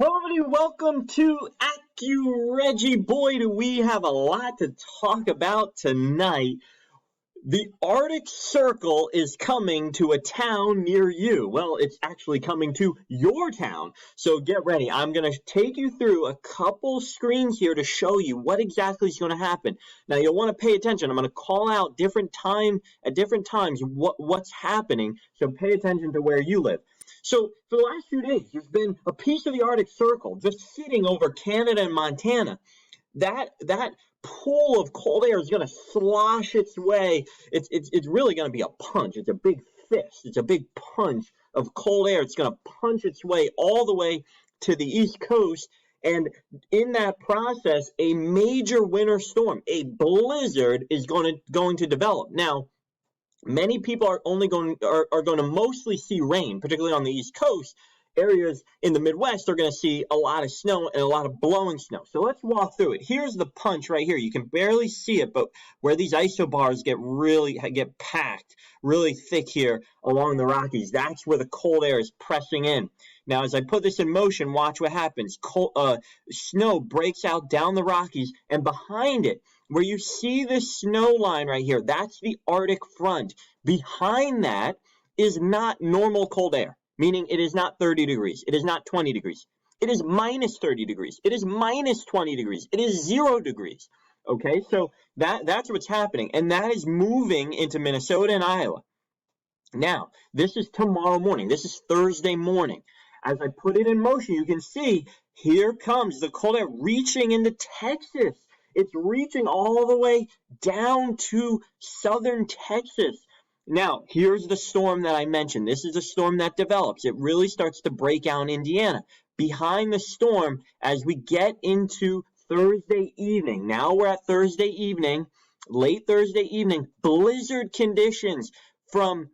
Hello everybody, welcome to AccuReggie. Boy, do we have a lot to talk about tonight. The Arctic Circle is coming to a town near you. Well, it's actually coming to your town. So get ready. I'm going to take you through a couple screens here to show you what exactly is going to happen. Now, you'll want to pay attention. I'm going to call out at different times what's happening. So pay attention to where you live. So for the last few days, there's been a piece of the Arctic Circle just sitting over Canada and Montana. That pool of cold air is going to slosh its way. It's really going to be a punch. It's a big fist. It's a big punch of cold air. It's going to punch its way all the way to the East Coast. And in that process, a major winter storm, a blizzard, is going to develop. Now, many people are going to mostly see rain, particularly on the East Coast. Areas in the Midwest are going to see a lot of snow and a lot of blowing snow. So let's walk through it. Here's the punch right here. You can barely see it, but where these isobars get packed really thick here along the Rockies, that's where the cold air is pressing in. Now, as I put this in motion, watch what happens. Snow breaks out down the Rockies, and behind it, where you see this snow line right here, that's the Arctic front. Behind that is not normal cold air, meaning it is not 30 degrees. It is not 20 degrees. It is minus 30 degrees. It is minus 20 degrees. It is 0 degrees. Okay, so that's what's happening, and that is moving into Minnesota and Iowa. Now, this is tomorrow morning. This is Thursday morning. As I put it in motion, you can see here comes the cold air reaching into Texas. It's reaching all the way down to southern Texas. Now, here's the storm that I mentioned. This is a storm that develops. It really starts to break out in Indiana. Behind the storm, as we get into Thursday evening, now we're at Thursday evening, late Thursday evening, blizzard conditions from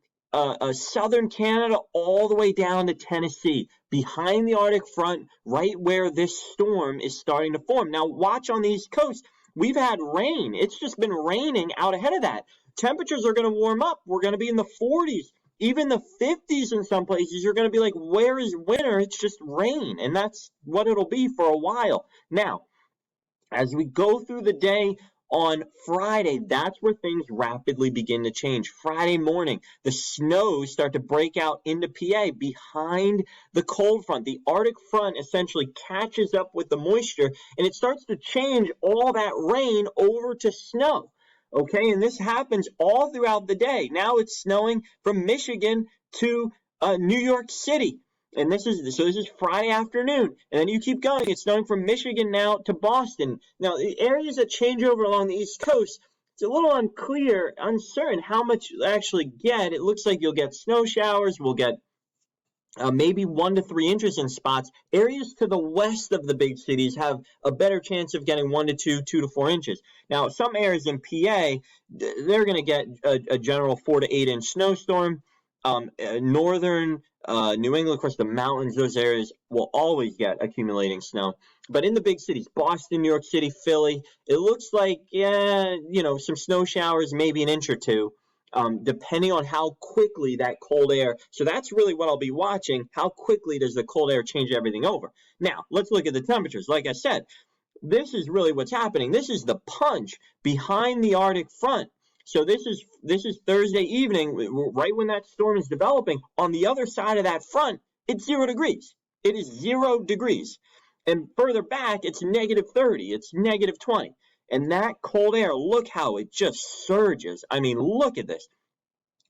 southern Canada all the way down to Tennessee, behind the Arctic front, right where this storm is starting to form. Now, watch on the East Coast. We've had rain. It's just been raining out ahead of that. Temperatures are going to warm up. We're going to be in the 40s, even the 50s in some places. You're going to be like, where is winter? It's just rain. And that's what it'll be for a while. Now, as we go through the day on Friday, that's where things rapidly begin to change. Friday morning, the snows start to break out into PA behind the cold front. The Arctic front essentially catches up with the moisture, and it starts to change all that rain over to snow. Okay, and this happens all throughout the day. Now it's snowing from Michigan to New York City. And this is Friday afternoon. And then you keep going. It's snowing from Michigan now to Boston. Now, the areas that change over along the East Coast, it's a little uncertain how much you'll actually get. It looks like you'll get snow showers. We'll get maybe 1 to 3 inches in spots. Areas to the west of the big cities have a better chance of getting 1 to 2, 2 to 4 inches. Now, some areas in PA, they're going to get a general 4 to 8 inch snowstorm. Northern New England, of course, the mountains, those areas will always get accumulating snow. But in the big cities, Boston, New York City, Philly, it looks like, some snow showers, maybe an inch or two, depending on how quickly that cold air. So that's really what I'll be watching. How quickly does the cold air change everything over? Now, let's look at the temperatures. Like I said, this is really what's happening. This is the punch behind the Arctic front. So this is Thursday evening, right when that storm is developing. On the other side of that front, it's 0 degrees. It is 0 degrees. And further back, it's negative 30. It's negative 20. And that cold air, look how it just surges. I mean, look at this.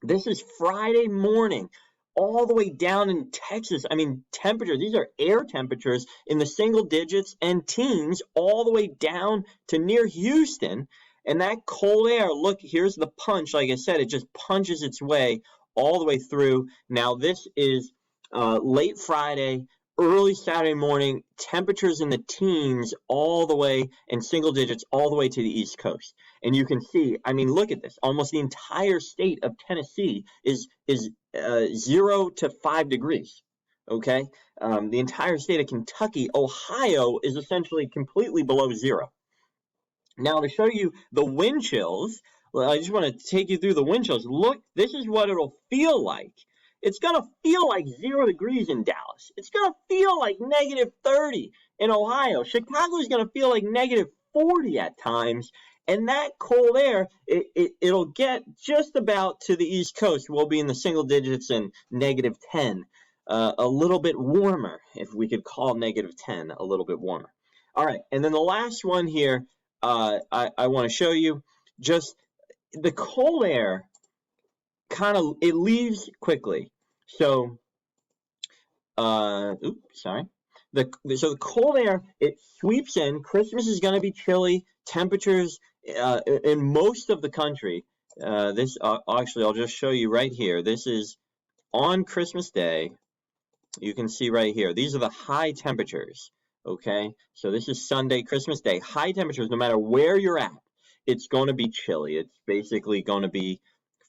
This is Friday morning, all the way down in Texas. I mean, temperatures, these are air temperatures in the single digits and teens, all the way down to near Houston. And that cold air, look, here's the punch. Like I said, it just punches its way all the way through. Now, this is late Friday, early Saturday morning, temperatures in the teens all the way, and single digits all the way to the East Coast. And you can see, I mean, look at this. Almost the entire state of Tennessee is 0 to 5 degrees. Okay? The entire state of Kentucky, Ohio is essentially completely below 0. Now, to show you the wind chills, I just want to take you through the wind chills. Look, this is what it'll feel like It's going to feel like 0 degrees in Dallas. It's going to feel like negative 30 in Ohio. Chicago is going to feel like negative 40 at times. And that cold air, it'll get just about to the East Coast. We'll be in the single digits and negative 10. A little bit warmer, if we could call negative 10 a little bit warmer. All right, and then the last one here, I want to show you just the cold air it leaves quickly. So, sorry. So the cold air, it sweeps in. Christmas is going to be chilly. Temperatures in most of the country. Actually, I'll just show you right here. This is on Christmas Day. You can see right here. These are the high temperatures. Okay, so this is Sunday, Christmas Day. High temperatures, no matter where you're at, it's going to be chilly. It's basically going to be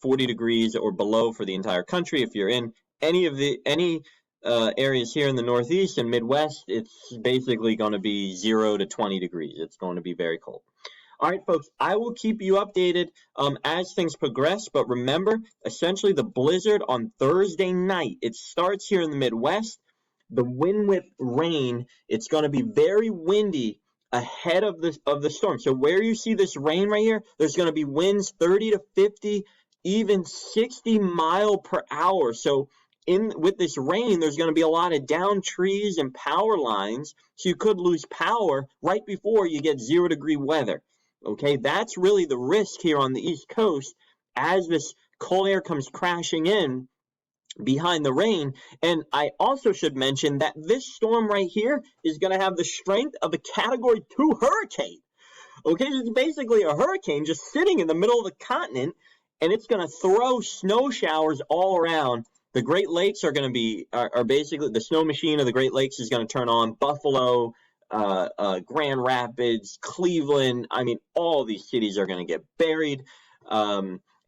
40 degrees or below for the entire country. If you're in any areas here in the Northeast and Midwest, it's basically going to be 0 to 20 degrees. It's going to be very cold. All right, folks, I will keep you updated as things progress. But remember, essentially the blizzard on Thursday night, it starts here in the Midwest. The wind with rain, it's going to be very windy ahead of the storm. So where you see this rain right here, there's going to be winds 30 to 50, even 60 mile per hour. So with this rain, there's going to be a lot of downed trees and power lines. So you could lose power right before you get 0 degree weather. Okay, that's really the risk here on the East Coast as this cold air comes crashing in behind the rain. And I also should mention that this storm right here is going to have the strength of a Category 2 hurricane. Okay, it's basically a hurricane just sitting in the middle of the continent, and it's going to throw snow showers all around. The Great Lakes are going to be, are basically, the snow machine of the Great Lakes is going to turn on. Buffalo, Grand Rapids, Cleveland, I mean, all these cities are going to get buried.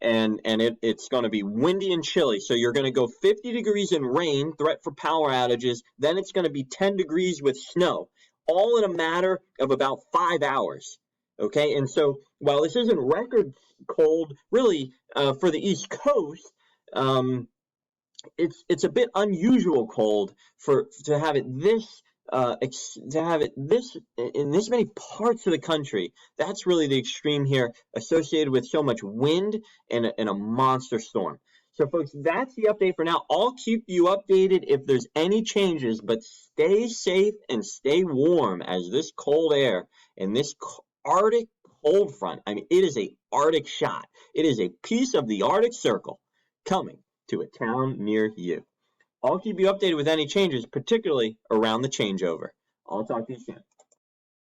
It's going to be windy and chilly. So you're going to go 50 degrees in rain, threat for power outages. Then it's going to be 10 degrees with snow, all in a matter of about 5 hours. Okay, and so while this isn't record cold, really, for the East Coast, it's a bit unusual cold to have it in this many parts of the country. That's really the extreme here, associated with so much wind and a monster storm. So, folks, that's the update for now. I'll keep you updated if there's any changes, but stay safe and stay warm as this cold air and this Arctic cold front, I mean, it is a Arctic shot. It is a piece of the Arctic Circle coming to a town near you. I'll keep you updated with any changes, particularly around the changeover. I'll talk to you soon.